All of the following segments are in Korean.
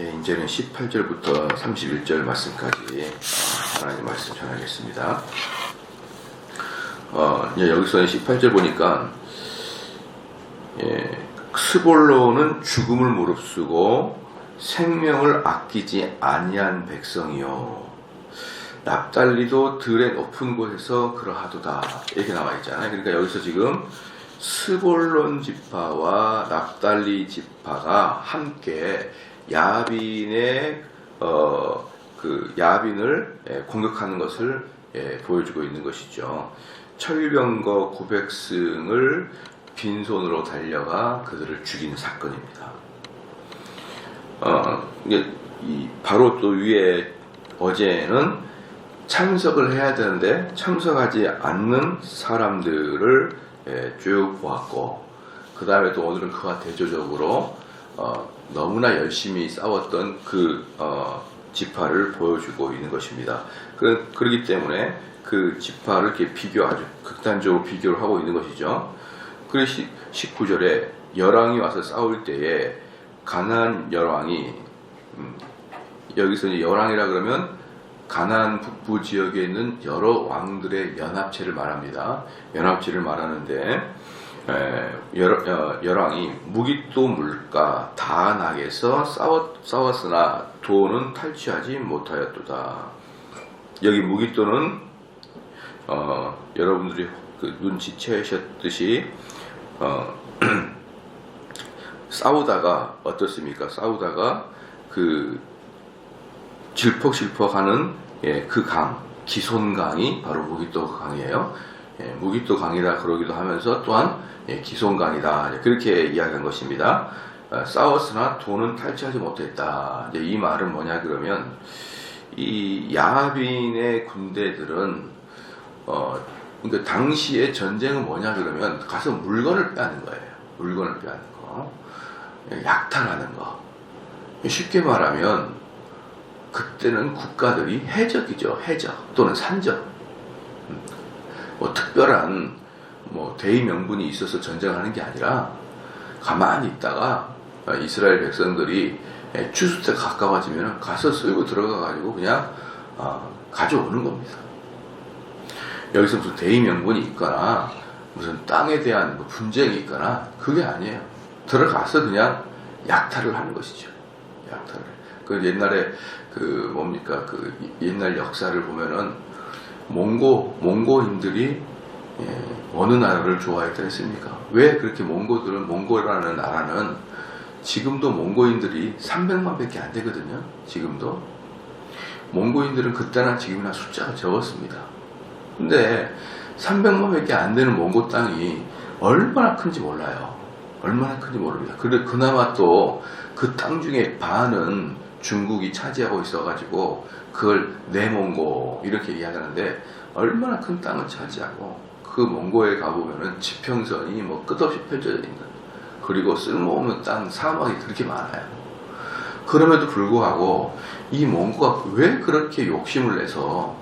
예, 이제는 18절부터 31절 말씀까지 하나님 말씀 전하겠습니다. 이제 여기서 18절 보니까 스볼론은 죽음을 무릅쓰고 생명을 아끼지 아니한 백성이요 납달리도 들의 높은 곳에서 그러하도다 이렇게 나와 있잖아요. 그러니까 여기서 지금 스볼론 지파와 납달리 지파가 함께 야빈의 그 야빈을 공격하는 것을 보여주고 있는 것이죠. 철병거 900승을 빈손으로 달려가 그들을 죽이는 사건입니다. 바로 또 위에 어제는 참석을 해야 되는데 참석하지 않는 사람들을 쭉 보았고, 그 다음에 또 오늘은 그와 대조적으로 너무나 열심히 싸웠던 그 지파를 보여주고 있는 것입니다. 그렇기 때문에 그 지파를 이렇게 아주 극단적으로 비교를 하고 있는 것이죠. 그래서 19절에 열왕이 와서 싸울 때에 가나안 열왕이 여기서 이제 열왕이라 그러면 가나안 북부 지역에 있는 여러 왕들의 연합체를 말합니다. 연합체를 말하는데 열왕이 무깃도 물가 다낙에서 싸웠으나 도는 탈취하지 못하였도다. 여기 무깃도는 여러분들이 그 눈치채셨듯이 싸우다가 어떻습니까? 싸우다가 그 질퍽질퍽하는 그 강, 기손강이 바로 무깃도 강이에요. 무깃도 강이라 그러기도 하면서 또한 기손강이다 그렇게 이야기한 것입니다. 싸웠으나 돈은 탈취하지 못했다. 이제 이 말은 뭐냐 그러면 이 야빈의 군대들은 그러니까 당시의 전쟁은 뭐냐 그러면 가서 물건을 빼앗는 거예요. 물건을 빼앗는 거, 약탈하는 거. 쉽게 말하면 그때는 국가들이 해적이죠. 해적 또는 산적. 뭐 특별한 대의 명분이 있어서 전쟁하는 게 아니라 가만히 있다가 이스라엘 백성들이 추수 때 가까워지면 가서 쓸고 들어가 가지고 그냥 가져오는 겁니다. 여기서 무슨 대의 명분이 있거나 무슨 땅에 대한 분쟁이 있거나 그게 아니에요. 들어가서 그냥 약탈을 하는 것이죠. 약탈을. 그 옛날에 그 옛날 역사를 보면은 몽고인들이 어느 나라를 좋아했다 했습니까? 왜 그렇게 몽고라는 나라는 지금도 몽고인들이 300만 밖에 안 되거든요. 지금도. 몽고인들은 그때나 지금이나 숫자가 적었습니다. 근데 300만 밖에 안 되는 몽고 땅이 얼마나 큰지 몰라요. 얼마나 큰지 모릅니다. 그나마 또 그 땅 중에 반은 중국이 차지하고 있어가지고 그걸 내몽고 이렇게 이야기하는데 얼마나 큰 땅을 차지하고 그 몽고에 가보면은 지평선이 끝없이 펼쳐져 있는, 그리고 쓸모없는 땅 사막이 그렇게 많아요. 그럼에도 불구하고 이 몽고가 왜 그렇게 욕심을 내서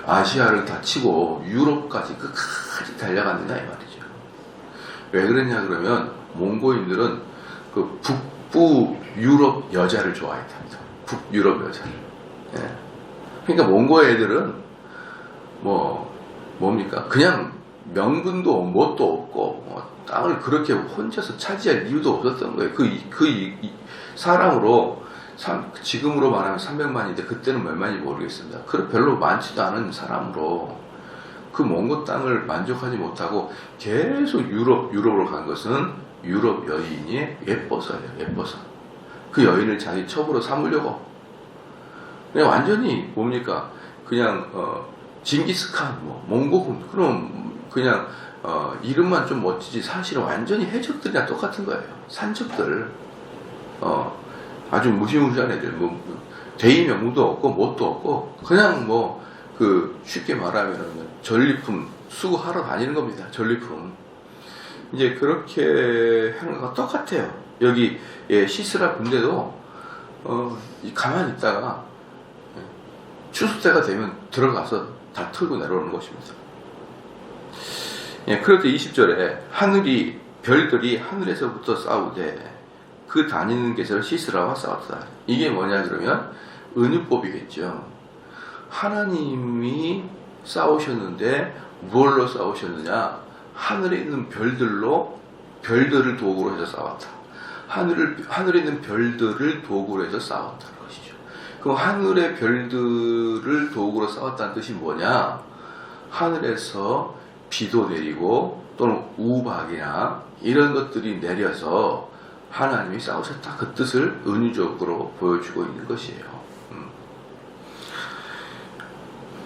아시아를 다치고 유럽까지 끝까지 달려갔느냐 이 말이죠. 왜 그랬냐 그러면 몽고인들은 그 북부 유럽 여자를 좋아했답니다. 북유럽 여자를. 그러니까 몽고 애들은 뭡니까? 그냥 명분도 뭣도 없고 땅을 그렇게 혼자서 차지할 이유도 없었던 거예요. 사람으로 지금으로 말하면 300만인데 그때는 몇만인지 모르겠습니다. 별로 많지도 않은 사람으로 그 몽고 땅을 만족하지 못하고 계속 유럽으로 간 것은 유럽 여인이 예뻐서예요. 예뻐서 그 여인을 자기 첩으로 삼으려고 그냥 완전히 뭡니까? 그냥 징기스칸, 몽고군, 그럼 그냥 이름만 좀 멋지지 사실은 완전히 해적들이랑 똑같은 거예요. 산적들, 아주 무시무시한 애들, 대의 명분도 없고 뭣도 없고 그냥 쉽게 말하면 전리품 수거하러 다니는 겁니다. 전리품. 이제 그렇게 하는 거가 똑같아요. 여기 시스라 군대도 가만히 있다가 추수 때가 되면 들어가서 다 털고 내려오는 것입니다. 그럴 때 20절에 별들이 하늘에서부터 싸우되 그 다니는 계절 시스라와 싸웠다. 이게 뭐냐 그러면 은유법이겠죠. 하나님이 싸우셨는데 무엇로 싸우셨느냐? 하늘에 있는 별들을 도구로 해서 싸웠다. 하늘에 있는 별들을 도구로 해서 싸웠다는 것이죠. 그럼 하늘의 별들을 도구로 싸웠다는 뜻이 뭐냐? 하늘에서 비도 내리고 또는 우박이나 이런 것들이 내려서 하나님이 싸우셨다. 그 뜻을 은유적으로 보여주고 있는 것이에요.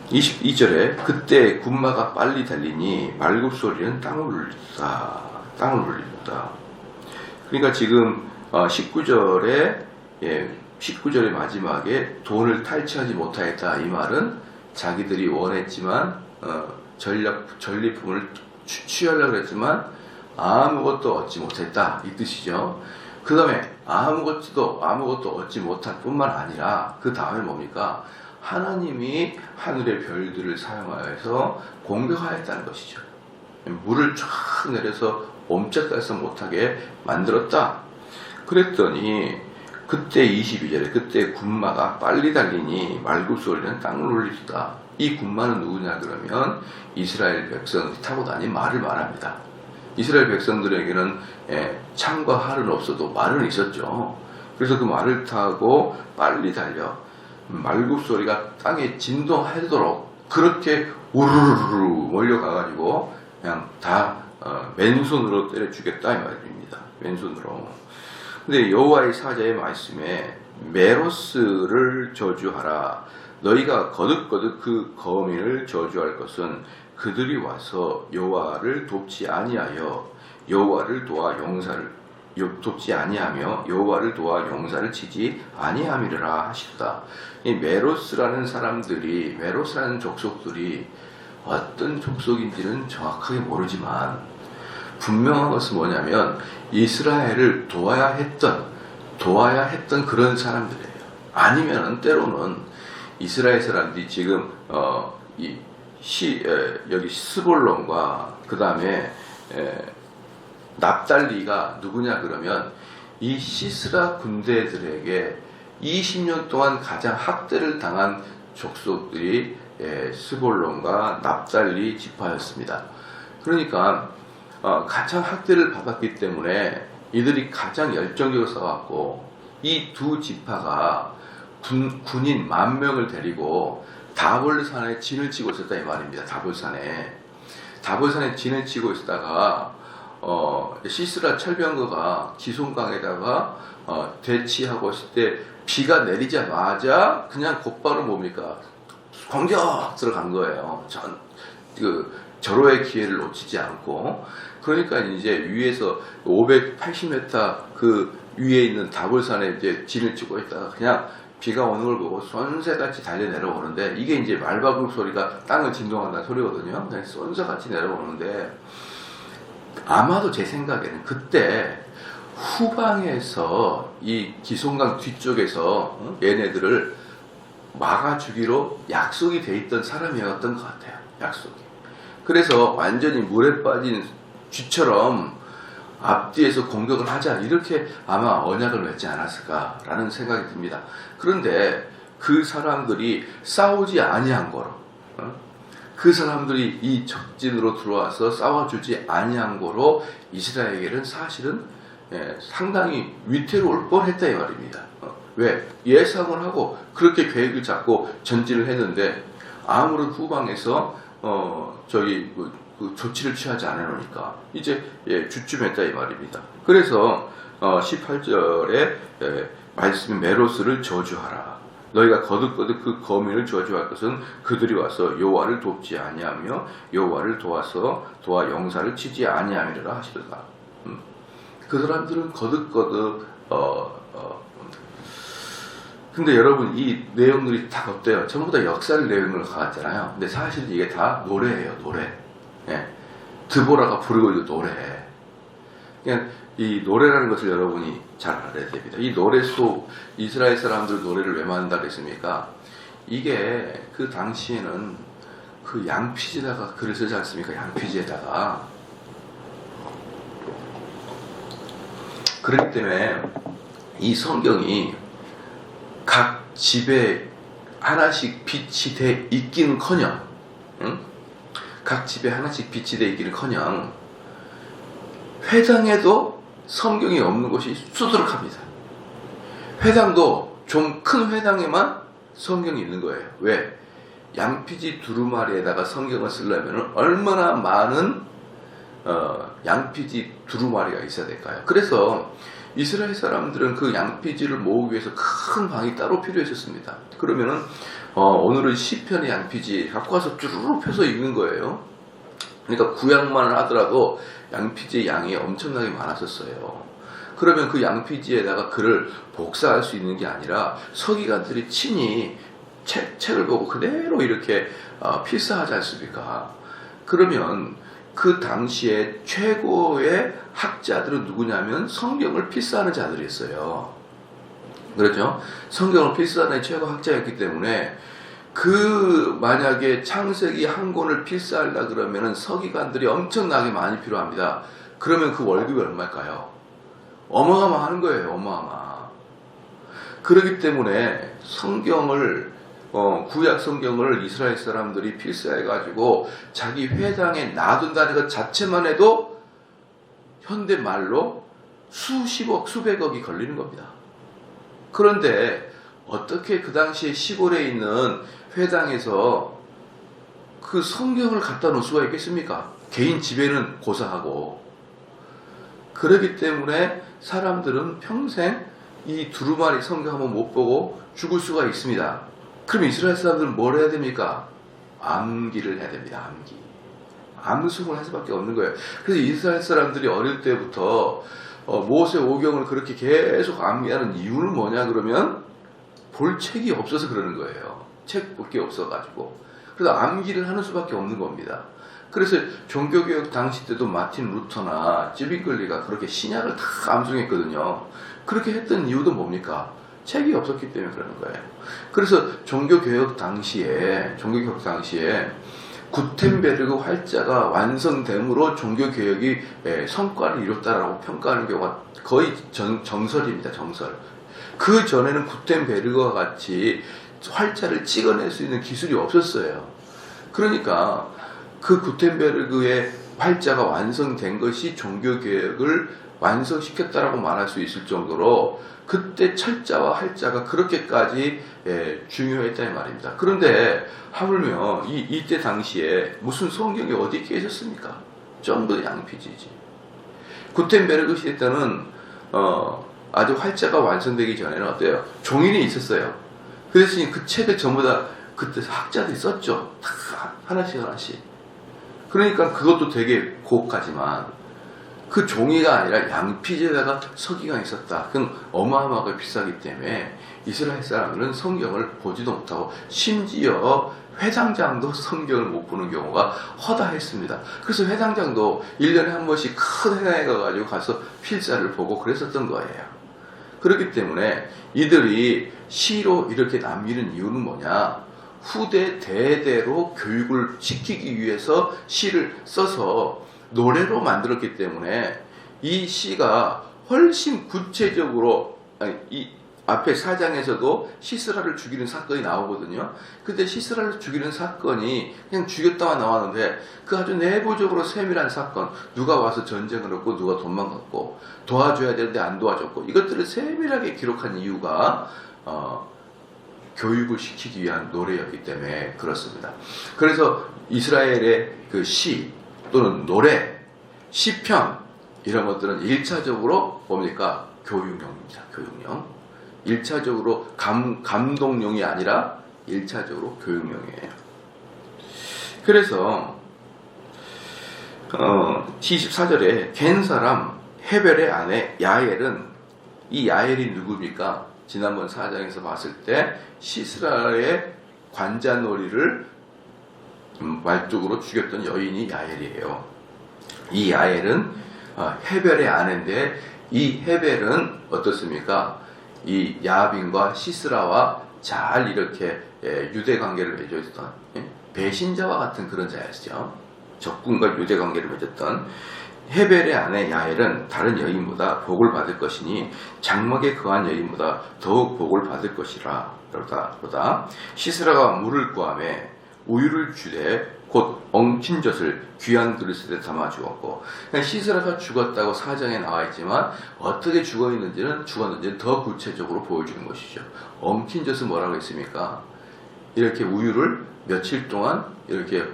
22절에 그때 군마가 빨리 달리니 말굽소리는 땅을 울린다. 그러니까 지금 19절의 마지막에 돈을 탈취하지 못하였다. 이 말은 자기들이 원했지만 전리품을 취하려고 했지만 아무것도 얻지 못했다. 이 뜻이죠. 그 다음에 아무것도 얻지 못할 뿐만 아니라 그 다음에 뭡니까? 하나님이 하늘의 별들을 사용하여서 공격하였다는 것이죠. 물을 쫙 내려서 옴짝달싹 못하게 만들었다. 그랬더니 그때 22절에 그때 군마가 빨리 달리니 말굽소리는 땅을 울리다. 이 군마는 누구냐 그러면 이스라엘 백성이 타고 다닌 말을 말합니다. 이스라엘 백성들에게는 창과 활은 없어도 말은 있었죠. 그래서 그 말을 타고 빨리 달려 말굽소리가 땅에 진동하도록 그렇게 우르르르 몰려가가지고 그냥 다 맨손으로 때려 죽였다 이 말입니다. 맨손으로. 근데 여호와의 사자의 말씀에 메로스를 저주하라. 너희가 거듭거듭 그 거민을 저주할 것은 그들이 와서 여호와를 돕지 아니하며 여호와를 도와 용사를 치지 아니함이라 하시도다. 이 메로스라는 족속들이 어떤 족속인지는 정확하게 모르지만 분명한 것은 뭐냐면 이스라엘을 도와야 했던 그런 사람들이에요. 아니면은 때로는 이스라엘 사람들이 지금 여기 스볼론과 그 다음에 납달리가 누구냐 그러면 이 시스라 군대들에게 20년 동안 가장 학대를 당한 족속들이 스볼론과 납달리 지파였습니다. 그러니까 가장 학대를 받았기 때문에 이들이 가장 열정적으로 싸웠고 이 두 지파가 군인 10,000명을 데리고 다볼산에 진을 치고 있었다 이 말입니다. 다볼산에 진을 치고 있다가 시스라 철병거가 기손강에다가 대치하고 있을 때 비가 내리자마자 그냥 곧바로 뭡니까? 공격 들어간 거예요. 절호의 기회를 놓치지 않고. 그러니까 이제 위에서 580m 그 위에 있는 다볼산에 이제 진을 치고 있다가 그냥 비가 오는 걸 보고 쏜새같이 달려 내려오는데 이게 이제 말바꿈 소리가 땅을 진동한다는 소리거든요. 그냥 쏜새같이 내려오는데 아마도 제 생각에는 그때 후방에서 이 기손강 뒤쪽에서 얘네들을 막아주기로 약속이 돼 있던 사람이었던 것 같아요. 약속이. 그래서 완전히 물에 빠진 쥐처럼 앞뒤에서 공격을 하자 이렇게 아마 언약을 맺지 않았을까라는 생각이 듭니다. 그런데 그 사람들이 싸우지 아니한 거로 그 사람들이 이 적진으로 들어와서 싸워주지 아니한 거로 이스라엘에게는 사실은 상당히 위태로울 뻔했다 이 말입니다. 왜? 예상을 하고 그렇게 계획을 잡고 전진을 했는데 아무런 후방에서 그 조치를 취하지 않으니까 이제 주춤했다 이 말입니다. 그래서 18절에 말씀 메로스를 저주하라. 너희가 거듭거듭 그 거민을 저주할 것은 그들이 와서 여호와를 돕지 아니하며 여호와를 도와 용사를 치지 아니하리라 하시더라. 그 사람들은 거듭거듭 근데 여러분 이 내용들이 다 어때요? 전부 다 역사를 내용으로 가잖아요. 근데 사실 이게 다 노래예요. 노래. 드보라가 부르고 있는 노래. 그냥 이 노래라는 것을 여러분이 잘 알아야 됩니다. 이 노래 속 이스라엘 사람들 노래를 왜 만든다 그랬습니까? 이게 그 당시에는 그 양피지에다가 글을 쓰지 않습니까? 양피지에다가. 그렇기 때문에 이 성경이 각 집에 하나씩 빛이 돼 있기는커녕, 응? 각 집에 하나씩 빛이 돼 있기는커녕 회당에도 성경이 없는 곳이 수두룩합니다. 회당도 좀 큰 회당에만 성경이 있는 거예요. 왜? 양피지 두루마리에다가 성경을 쓰려면 얼마나 많은 양피지 두루마리가 있어야 될까요? 그래서 이스라엘 사람들은 그 양피지를 모으기 위해서 큰 방이 따로 필요했었습니다. 그러면은 오늘은 시편의 양피지 갖고 와서 쭈르르 펴서 읽는 거예요. 그러니까 구약만 하더라도 양피지의 양이 엄청나게 많았었어요. 그러면 그 양피지에다가 글을 복사할 수 있는 게 아니라 서기관들이 친히 책을 보고 그대로 이렇게 필사하지 않습니까? 그러면 그 당시에 최고의 학자들은 누구냐면 성경을 필사하는 자들이었어요. 그렇죠? 성경을 필사하는 최고 학자였기 때문에 만약에 창세기 한 권을 필사하려 그러면은 서기관들이 엄청나게 많이 필요합니다. 그러면 그 월급이 얼마일까요? 어마어마한 거예요. 어마어마. 그렇기 때문에 성경을 구약 성경을 이스라엘 사람들이 필사해가지고 자기 회당에 놔둔다는 것 자체만 해도 현대 말로 수십억, 수백억이 걸리는 겁니다. 그런데 어떻게 그 당시에 시골에 있는 회당에서 그 성경을 갖다 놓을 수가 있겠습니까? 개인 집에는 고사하고. 그렇기 때문에 사람들은 평생 이 두루마리 성경 한번 못 보고 죽을 수가 있습니다. 그럼 이스라엘 사람들은 뭘 해야 됩니까? 암기를 해야 됩니다. 암기. 암송을 할 수밖에 없는 거예요. 그래서 이스라엘 사람들이 어릴 때부터 모세 오경을 그렇게 계속 암기하는 이유는 뭐냐 그러면 볼 책이 없어서 그러는 거예요. 책 볼 게 없어가지고. 그래서 암기를 하는 수밖에 없는 겁니다. 그래서 종교개혁 당시 때도 마틴 루터나 찌비끌리가 그렇게 신약을 다 암송했거든요. 그렇게 했던 이유도 뭡니까? 책이 없었기 때문에 그러는 거예요. 그래서 종교개혁 당시에 구텐베르그 활자가 완성됨으로 종교개혁이 성과를 이뤘다라고 평가하는 경우가 거의 정설입니다. 정설. 그 전에는 구텐베르그와 같이 활자를 찍어낼 수 있는 기술이 없었어요. 그러니까 그 구텐베르그의 활자가 완성된 것이 종교개혁을 완성시켰다라고 말할 수 있을 정도로 그때 철자와 활자가 그렇게까지 중요했다 이 말입니다. 그런데 하물며 이때 당시에 무슨 성경이 어디 있게 있었습니까? 전부 양피지지. 구텐베르그 시대 때는 아주 활자가 완성되기 전에는 어때요? 종이는 있었어요. 그래서 그 책을 전부 다 그때 학자들이 썼죠. 다 하나씩. 그러니까 그것도 되게 고가지만 그 종이가 아니라 양피지에다가 서기가 있었다. 그건 어마어마하게 비싸기 때문에 이스라엘 사람들은 성경을 보지도 못하고 심지어 회당장도 성경을 못 보는 경우가 허다했습니다. 그래서 회당장도 1년에 한 번씩 큰 회당에 가서 필사를 보고 그랬었던 거예요. 그렇기 때문에 이들이 시로 이렇게 남기는 이유는 뭐냐? 후대 대대로 교육을 시키기 위해서 시를 써서 노래로 만들었기 때문에 이 시가 훨씬 구체적으로 이 앞에 4장에서도 시스라를 죽이는 사건이 나오거든요. 근데 시스라를 죽이는 사건이 그냥 죽였다만 나왔는데 그 아주 내부적으로 세밀한 사건, 누가 와서 전쟁을 했고 누가 도망갔고 도와줘야 되는데 안 도와줬고 이것들을 세밀하게 기록한 이유가 교육을 시키기 위한 노래였기 때문에 그렇습니다. 그래서 이스라엘의 그 시 또는 노래, 시편 이런 것들은 1차적으로 뭡니까? 교육용입니다. 교육용. 1차적으로 감동용이 아니라 1차적으로 교육용이에요. 그래서 24절에 겐 사람 헤벨의 아내 야엘은 이 야엘이 누굽니까? 지난번 4장에서 봤을 때 시스라의 관자놀이를 말뚝으로 죽였던 여인이 야엘이에요. 이 야엘은 헤벨의 아내인데 이 헤벨은 어떻습니까? 이 야빈과 시스라와 잘 이렇게 유대 관계를 맺어 있었던 배신자와 같은 그런 자였죠. 적군과 유대 관계를 맺었던 헤벨의 아내 야엘은 다른 여인보다 복을 받을 것이니 장막에 거한 여인보다 더욱 복을 받을 것이라. 그러다 시스라가 물을 구하매 우유를 주되 곧 엉킨 젖을 귀한 그릇에 담아 주었고, 그러니까 시스라가 죽었다고 사정에 나와 있지만 어떻게 죽었는지는 더 구체적으로 보여주는 것이죠. 엉킨 젖은 뭐라고 했습니까? 이렇게 우유를 며칠 동안 이렇게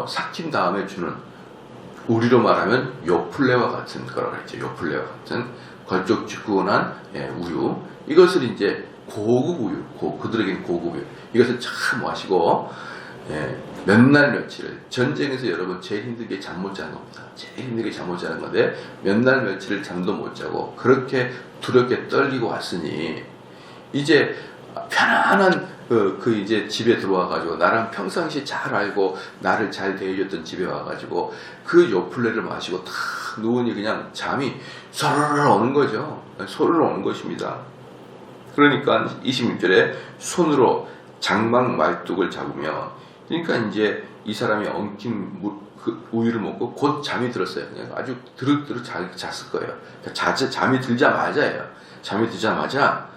삭힌 다음에 주는, 우리로 말하면 요플레와 같은 거라고 했죠. 요플레와 같은 걸쭉지근한 우유. 이것을 이제 고급 우유, 그들에게는 고급 우유. 이것을 참 마시고 몇 날 며칠을, 전쟁에서 여러분 제일 힘들게 잠 못 자는 겁니다. 제일 힘들게 잠 못 자는 건데 몇 날 며칠을 잠도 못 자고 그렇게 두렵게 떨리고 왔으니 이제 편안한 이제 집에 들어와 가지고 나랑 평상시 잘 알고 나를 잘 대해줬던 집에 와 가지고 그 요플레를 마시고 탁 누우니 그냥 잠이 서르르 오는 거죠. 서르르 오는 것입니다. 그러니까 26절에 손으로 장막 말뚝을 잡으며, 그러니까 이제 이 사람이 엉킨 그 우유를 먹고 곧 잠이 들었어요. 그냥 아주 드륵드륵 잤을 거예요. 잠이 들자마자예요. 잠이 들자마자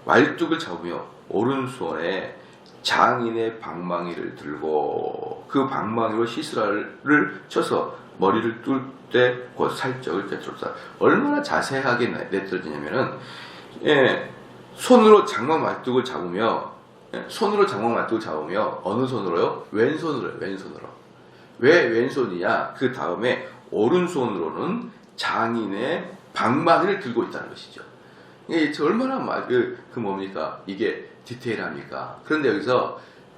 말뚝을 잡으며 오른손에 장인의 방망이를 들고 그 방망이로 시스라를 쳐서 머리를 뚫 때 곧 살적을 꿰뚫었다. 얼마나 자세하게 내떨어지냐면은 손으로 장막 말뚝을 잡으며, 어느 손으로요? 왼손으로요. 왜 왼손이냐? 그 다음에 오른손으로는 장인의 방망이를 들고 있다는 것이죠. 이게 얼마나 뭡니까? 이게 디테일합니까? 그런데 여기서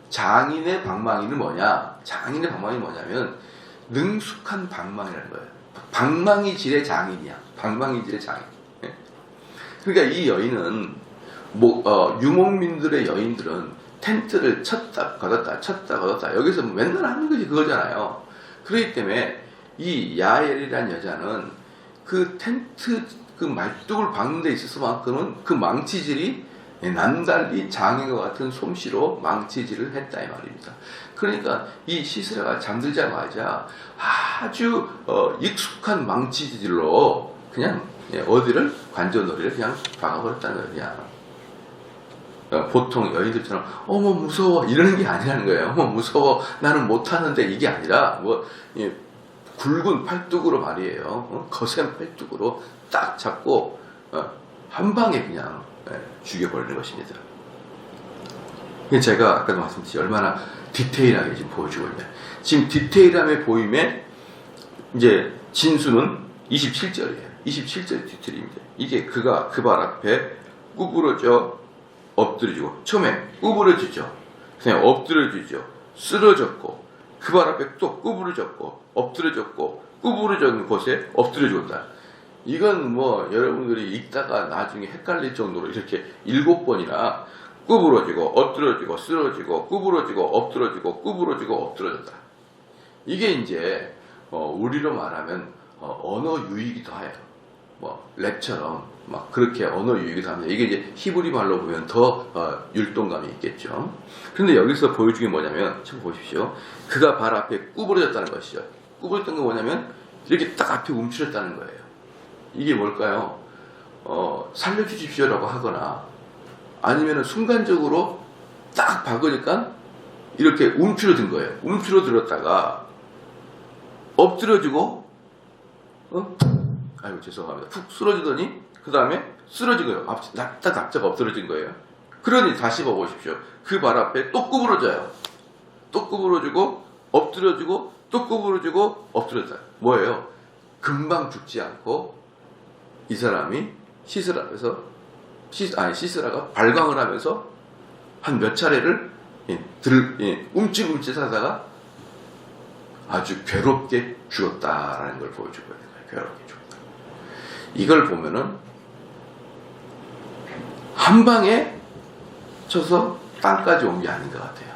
장인의 방망이는 뭐냐? 장인의 방망이는 뭐냐면 능숙한 방망이라는 거예요. 방망이질의 장인이야. 방망이질의 장인. 그러니까 이 여인은 유목민들의 여인들은 텐트를 쳤다 걷었다 여기서 맨날 하는 것이 그거잖아요. 그렇기 때문에 이 야엘이라는 여자는 그 텐트 그 말뚝을 박는 데 있어서만큼은 그 망치질이 남달리 장인과 같은 솜씨로 망치질을 했다 이 말입니다. 그러니까 이 시스라가 잠들자마자 아주 익숙한 망치질로 그냥 어디를 관절놀이를 그냥 박아버렸다는 거예요. 그냥 보통 여인들처럼 어머 무서워 이러는 게 아니라는 거예요. 어머 무서워 나는 못하는데 이게 아니라 굵은 팔뚝으로 말이에요. 거센 팔뚝으로 딱 잡고 한 방에 그냥 죽여버리는 것입니다. 제가 아까도 말씀드렸듯이 얼마나 디테일하게 지금 보여주고 있냐. 지금 디테일함의 보임에 이제 진수는 27절이에요. 27절 디테일입니다. 이게 그가 그 발 앞에 구부러져 엎드려지고, 처음에 구부러지죠. 그냥 엎드려지죠. 쓰러졌고, 그 발 앞에 또 구부러졌고, 엎드려졌고, 구부러진 곳에 엎드려졌다. 이건 여러분들이 읽다가 나중에 헷갈릴 정도로 이렇게 7번이나 구부러지고, 엎드려지고, 쓰러지고, 구부러지고, 엎드려지고, 구부러지고, 엎드려졌다. 이게 이제, 우리로 말하면, 언어 유희기도 해요. 랩처럼, 그렇게 언어 유희기도 합니다. 이게 이제 히브리 말로 보면 더, 율동감이 있겠죠. 그런데 여기서 보여준 게 뭐냐면, 참 보십시오. 그가 발 앞에 구부러졌다는 것이죠. 구부러졌던 게 뭐냐면, 이렇게 딱 앞에 움츠렸다는 거예요. 이게 뭘까요? 살려주십시오라고 하거나, 아니면 순간적으로 딱 박으니까 이렇게 움츠러든 거예요. 움츠러들었다가 엎드려지고 아이고 죄송합니다. 푹 쓰러지더니 그 다음에 쓰러지고요. 딱 납작 엎드러진 거예요. 그러니 다시 봐보십시오. 그 발 앞에 또 구부러져요. 또 구부러지고 엎드려지고 또 구부러지고 엎드려져요. 뭐예요? 금방 죽지 않고 이 사람이 시스라가 발광을 하면서 한 몇 차례를 움찔움찔 하다가 아주 괴롭게 죽었다라는 걸 보여주고 있는 거예요. 괴롭게 죽었다. 이걸 보면은 한 방에 쳐서 땅까지 온 게 아닌 것 같아요.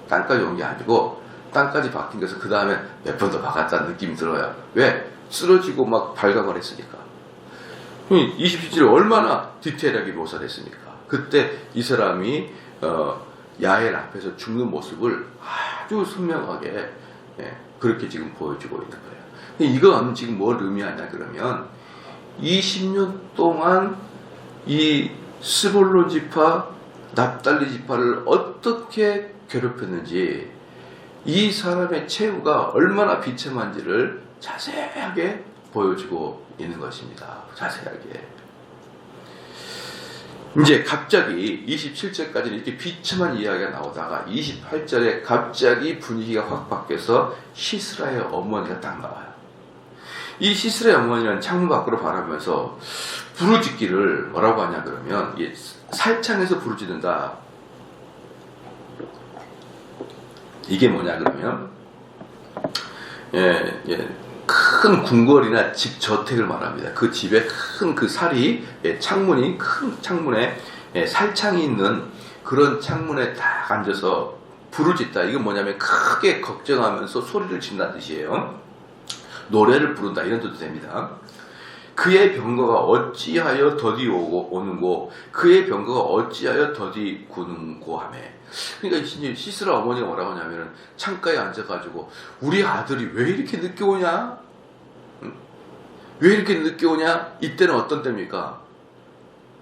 땅까지 온 게 아니고 땅까지 박힌 것은 그 다음에 몇 번 더 박았다는 느낌이 들어요. 왜? 쓰러지고 막 발광을 했으니까. 27절에 얼마나 디테일하게 묘사됐습니까? 그때 이 사람이 야엘 앞에서 죽는 모습을 아주 선명하게 그렇게 지금 보여주고 있는 거예요. 이건 지금 뭘 의미하냐 그러면 20년 동안 이 스볼론 지파, 납달리 지파를 어떻게 괴롭혔는지, 이 사람의 최후가 얼마나 비참한지를 자세하게 보여주고 있는 것입니다. 자세하게. 이제 갑자기 27절까지는 이렇게 비참한 이야기가 나오다가 28절에 갑자기 분위기가 확 바뀌어서 시스라의 어머니가 딱 나와요. 이 시스라의 어머니는 창문 밖으로 바라보면서 부르짖기를 뭐라고 하냐 그러면, 살창에서 부르짖는다. 이게 뭐냐 그러면, 큰 궁궐이나 집 저택을 말합니다. 그 집에 큰 그 살이, 창문이, 큰 창문에 살창이 있는 그런 창문에 딱 앉아서 부르짖다. 이건 뭐냐면 크게 걱정하면서 소리를 짓는 뜻이에요. 노래를 부른다, 이런 뜻도 됩니다. 그의 병거가 어찌하여 더디 오는고, 그의 병거가 어찌하여 더디 구는고 하며. 그러니까 시스라 어머니가 뭐라고 하냐면 창가에 앉아가지고 우리 아들이 왜 이렇게 늦게 오냐? 왜 이렇게 늦게 오냐? 이때는 어떤 때입니까?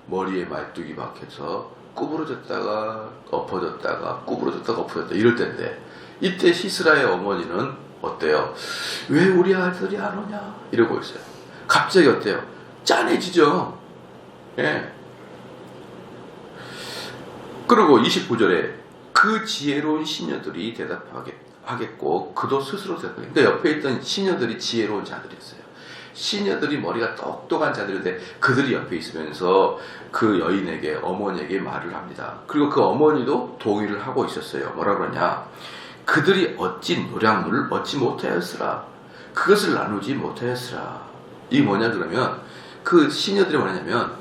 머리에 말뚝이 박혀서 구부러졌다가 엎어졌다가 구부러졌다가 엎어졌다, 이럴 때인데, 이때 시스라의 어머니는 어때요? 왜 우리 아들이 안 오냐? 이러고 있어요. 갑자기 어때요? 짠해지죠? 예. 그리고 29절에 그 지혜로운 시녀들이 대답하겠고 그도 스스로 대답하겠고. 그러니까 옆에 있던 시녀들이 지혜로운 자들이었어요. 시녀들이 머리가 똑똑한 자들인데 그들이 옆에 있으면서 그 여인에게, 어머니에게 말을 합니다. 그리고 그 어머니도 동의를 하고 있었어요. 뭐라 그러냐? 그들이 어찌 노량물을 얻지 못하였으라. 그것을 나누지 못하였으라. 이게 뭐냐 그러면, 그 시녀들이 뭐냐면,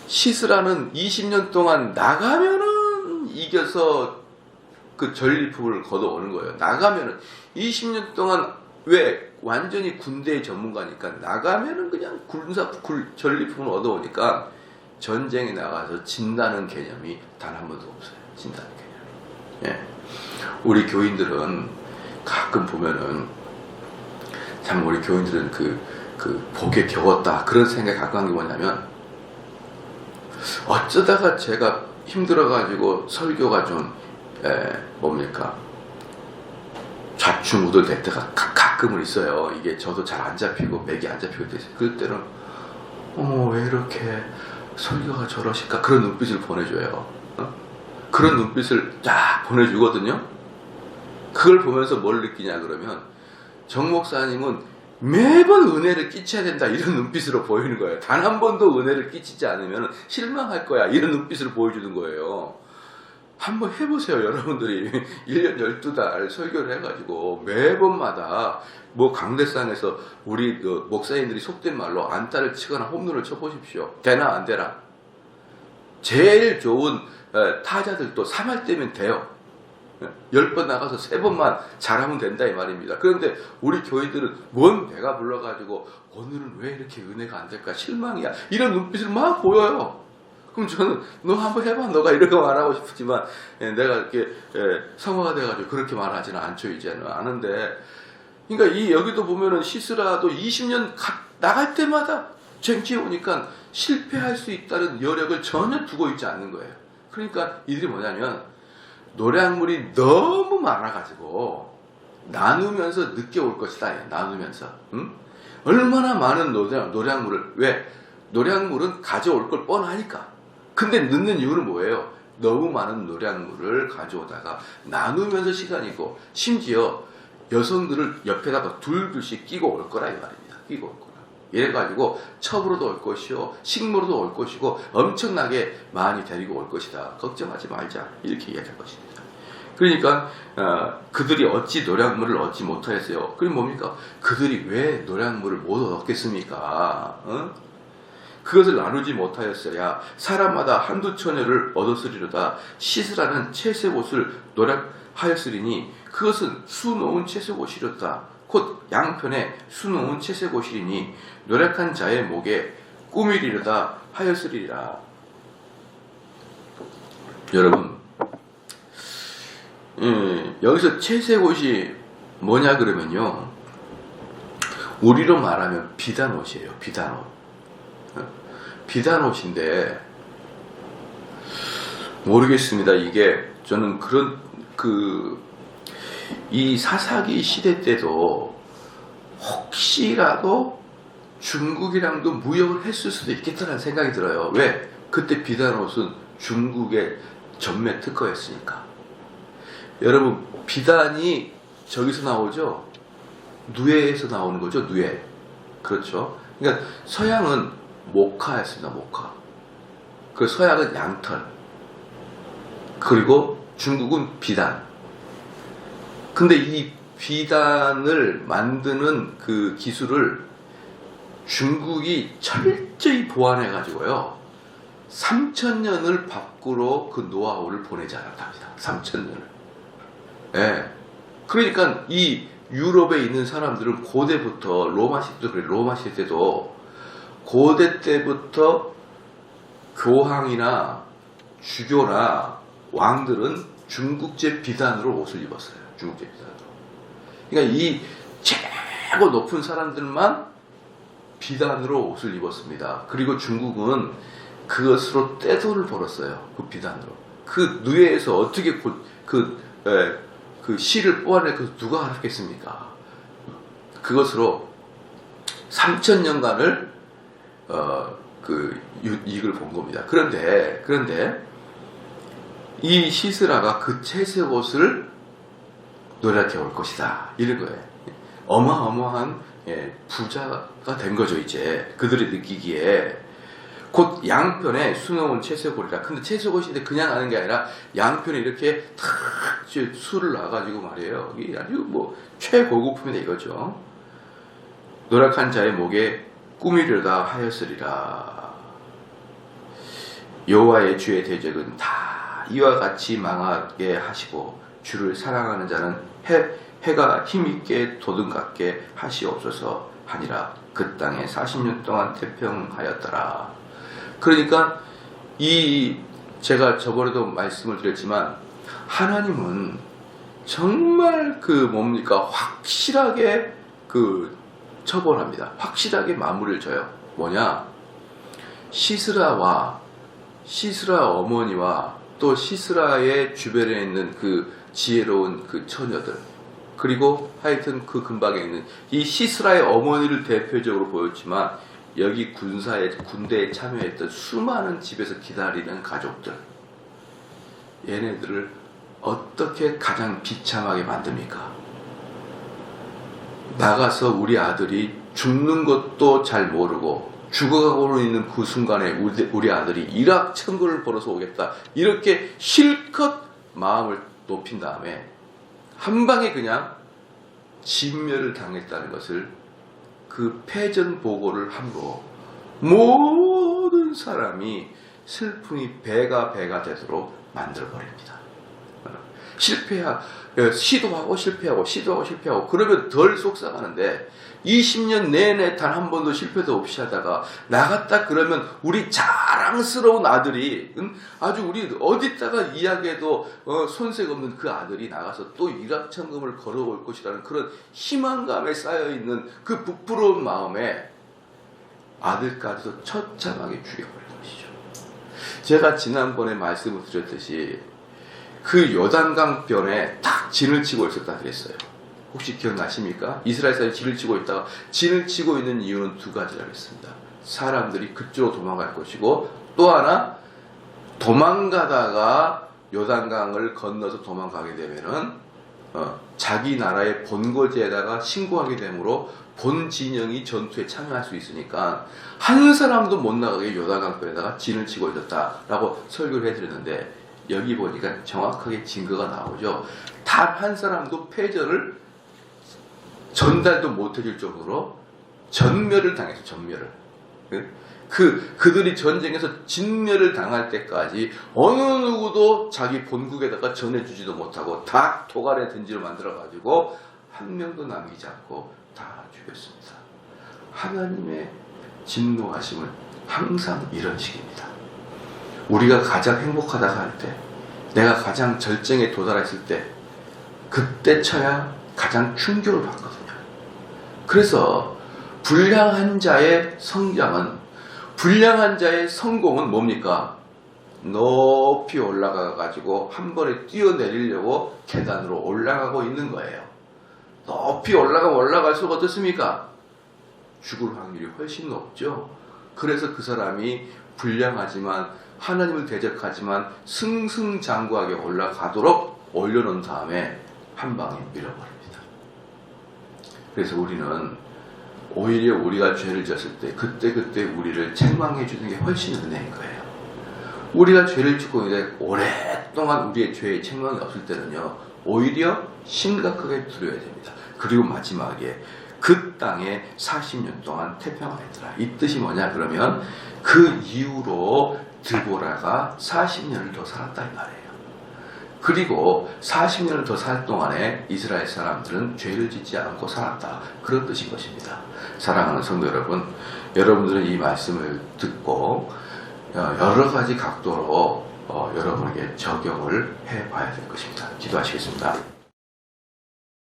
시스라는 20년 동안 나가면은 이겨서 그 전리품을 걷어오는 거예요. 나가면은 20년 동안, 왜 완전히 군대의 전문가니까 나가면은 그냥 전리품을 얻어오니까 전쟁에 나가서 진다는 개념이 단 한 번도 없어요. 진다는 개념. 예. 우리 교인들은 가끔 보면은 참, 우리 교인들은 그 복에 겨웠다, 그런 생각이 가끔 하는 게 뭐냐면, 어쩌다가 제가 힘들어가지고 설교가 좀 뭡니까, 좌충우돌 될 때가 가끔은 있어요. 이게 저도 잘 안 잡히고 맥이 안 잡히고 돼서, 그럴 때는 왜 이렇게 설교가 저러실까, 그런 눈빛을 보내줘요. 그런 눈빛을 쫙 보내주거든요. 그걸 보면서 뭘 느끼냐 그러면, 정 목사님은 매번 은혜를 끼쳐야 된다, 이런 눈빛으로 보이는 거예요. 단 한 번도 은혜를 끼치지 않으면 실망할 거야, 이런 눈빛을 보여주는 거예요. 한번 해보세요, 여러분들이. 1년 12달 설교를 해가지고 매번마다 뭐 강대상에서 우리 목사님들이 속된 말로 안타를 치거나 홈런을 쳐보십시오. 되나 안 되나? 제일 좋은 타자들도 3할 때면 돼요. 10번 나가서 3번만 잘하면 된다, 이 말입니다. 그런데 우리 교회들은 뭔 내가 불러가지고 오늘은 왜 이렇게 은혜가 안 될까, 실망이야, 이런 눈빛을 막 보여요. 그럼 저는 너 한번 해봐, 너가 이렇게 말하고 싶지만 내가 이렇게 성화가 돼가지고 그렇게 말하지는 않죠, 이제는. 아는데, 그러니까 여기도 보면은 시스라도 20년 나갈 때마다 쟁취해 오니까 실패할 수 있다는 여력을 전혀 두고 있지 않는 거예요. 그러니까 이들이 뭐냐면, 노량물이 너무 많아가지고 나누면서 늦게 올 것이다. 나누면서. 얼마나 많은 노량물을, 왜? 노량물은 가져올 걸 뻔하니까. 근데 늦는 이유는 뭐예요? 너무 많은 노량물을 가져오다가 나누면서 시간이고, 심지어 여성들을 옆에다가 둘둘씩 끼고 올 거라, 이 말입니다. 끼고 올 거라. 이래가지고 첩으로도 올 것이요, 식모로도 올 것이고, 엄청나게 많이 데리고 올 것이다. 걱정하지 말자, 이렇게 이야기할 것입니다. 그러니까 그들이 어찌 노량물을 얻지 못하였어요. 그럼 뭡니까? 그들이 왜 노량물을 못 얻겠습니까? 그것을 나누지 못하였어야 사람마다 한두 처녀를 얻었으리로다. 시스라는 채색 옷을 노력하였으리니 그것은 수놓은 채색 옷이로다. 곧 양편에 수놓은 채색 옷이리니 노력한 자의 목에 꾸미리로다 하였으리라. 여러분, 여기서 채색 옷이 뭐냐 그러면요, 우리로 말하면 비단옷이에요. 비단옷. 비단옷인데 모르겠습니다. 이게 저는 그런 이 사사기 시대 때도 혹시라도 중국이랑도 무역을 했을 수도 있겠다는 생각이 들어요. 왜? 그때 비단옷은 중국의 전매 특허였으니까. 여러분, 비단이 저기서 나오죠? 누에에서 나오는 거죠? 누에. 그렇죠? 그러니까 서양은 모카였습니다. 모카. 그 서양은 양털. 그리고 중국은 비단. 근데 이 비단을 만드는 그 기술을 중국이 철저히 보완해 가지고요 3000년을 밖으로 그 노하우를 보내지 않았답니다. 3000년을. 예. 그러니까 이 유럽에 있는 사람들은 고대부터 로마 시대도 그래. 로마 시대도 고대 때부터 교황이나 주교나 왕들은 중국제 비단으로 옷을 입었어요. 중국제 비단으로. 그러니까 이 최고 높은 사람들만 비단으로 옷을 입었습니다. 그리고 중국은 그것으로 떼돈을 벌었어요. 그 비단으로. 그 누에에서 어떻게 그 실을 뽑아낼 것을 누가 알았겠습니까? 그것으로 3000년간을 그 이익을 본 겁니다. 그런데 이 시스라가 그 채색 옷을 노랗게 올 것이다. 이런 거예요. 어마어마한 부자가 된 거죠. 이제 그들이 느끼기에 곧 양편에 수놓은 채색옷이라. 근데 채색옷인데 그냥 하는 게 아니라 양편에 이렇게 탁 술을 놔가지고 말이에요. 이게 아주 뭐 최고급품이다 이거죠. 노랗한 자의 목에 꾸미려다 하였으리라. 여호와의 주의 대적은 다 이와 같이 망하게 하시고 주를 사랑하는 자는 해가 힘있게 도든갑게 하시옵소서 하니라. 그 땅에 40년 동안 태평하였더라. 그러니까 제가 저번에도 말씀을 드렸지만 하나님은 정말 확실하게 처벌합니다. 확실하게 마무리를 져요. 뭐냐? 시스라 어머니와 또 시스라의 주변에 있는 그 지혜로운 그 처녀들, 그리고 하여튼 그 근방에 있는 이 시스라의 어머니를 대표적으로 보였지만 여기 군대에 참여했던 수많은 집에서 기다리는 가족들, 얘네들을 어떻게 가장 비참하게 만듭니까? 나가서 우리 아들이 죽는 것도 잘 모르고 죽어가고 있는 그 순간에 우리 아들이 일확천금을 벌어서 오겠다, 이렇게 실컷 마음을 높인 다음에 한 방에 그냥 진멸을 당했다는 것을, 그 패전 보고를 함으로 모든 사람이 슬픔이 배가 되도록 만들어버립니다. 시도하고 실패하고 그러면 덜 속상하는데 20년 내내 단 한 번도 실패도 없이 하다가 나갔다 그러면 우리 자랑스러운 아들이, 아주 우리 어디다가 이야기해도 손색 없는 그 아들이 나가서 또 일확천금을 걸어올 것이라는 그런 희망감에 쌓여있는 그 부끄러운 마음에 아들까지도 처참하게 죽여버린 것이죠. 제가 지난번에 말씀을 드렸듯이 그 요단강 변에 딱 진을 치고 있었다 그랬어요. 혹시 기억나십니까? 이스라엘 사람이 진을 치고 있다가, 진을 치고 있는 이유는 두 가지라고 했습니다. 사람들이 그쪽으로 도망갈 것이고, 또 하나 도망가다가 요단강을 건너서 도망가게 되면은 자기 나라의 본거지에다가 신고하게 되므로 본 진영이 전투에 참여할 수 있으니까 한 사람도 못 나가게 요단강변에다가 진을 치고 있었다라고 설교를 해드렸는데, 여기 보니까 정확하게 증거가 나오죠. 단 한 사람도 패전을 전달도 못해줄 정도로 전멸을 당했어요. 전멸을. 그들이 전쟁에서 진멸을 당할 때까지 어느 누구도 자기 본국에다가 전해주지도 못하고 다 토갈에 든지로 만들어가지고 한 명도 남기지 않고 다 죽였습니다. 하나님의 진노하심은 항상 이런 식입니다. 우리가 가장 행복하다고 할 때, 내가 가장 절정에 도달했을 때, 그때 쳐야 가장 충격을 받거든요. 그래서 불량한 자의 성장은, 불량한 자의 성공은 뭡니까? 높이 올라가 가지고 한 번에 뛰어내리려고 계단으로 올라가고 있는 거예요. 높이 올라갈수록 어떻습니까? 죽을 확률이 훨씬 높죠. 그래서 그 사람이 불량하지만 하나님을 대적하지만 승승장구하게 올라가도록 올려놓은 다음에 한 방에 밀어버립니다. 그래서 우리는 오히려 우리가 죄를 졌을 때 그때 우리를 책망해 주는 게 훨씬 은혜인 거예요. 우리가 죄를 짓고 있는데 오랫동안 우리의 죄의 책망이 없을 때는요, 오히려 심각하게 두려워야 됩니다. 그리고 마지막에 그 땅에 40년 동안 태평하였더라. 이 뜻이 뭐냐 그러면 그 이후로 드보라가 40년을 더 살았다 이 말이에요. 그리고 40년을 더 살 동안에 이스라엘 사람들은 죄를 짓지 않고 살았다. 그런 뜻인 것입니다. 사랑하는 성도 여러분, 여러분들은 이 말씀을 듣고 여러 가지 각도로 여러분에게 적용을 해봐야 될 것입니다. 기도하시겠습니다.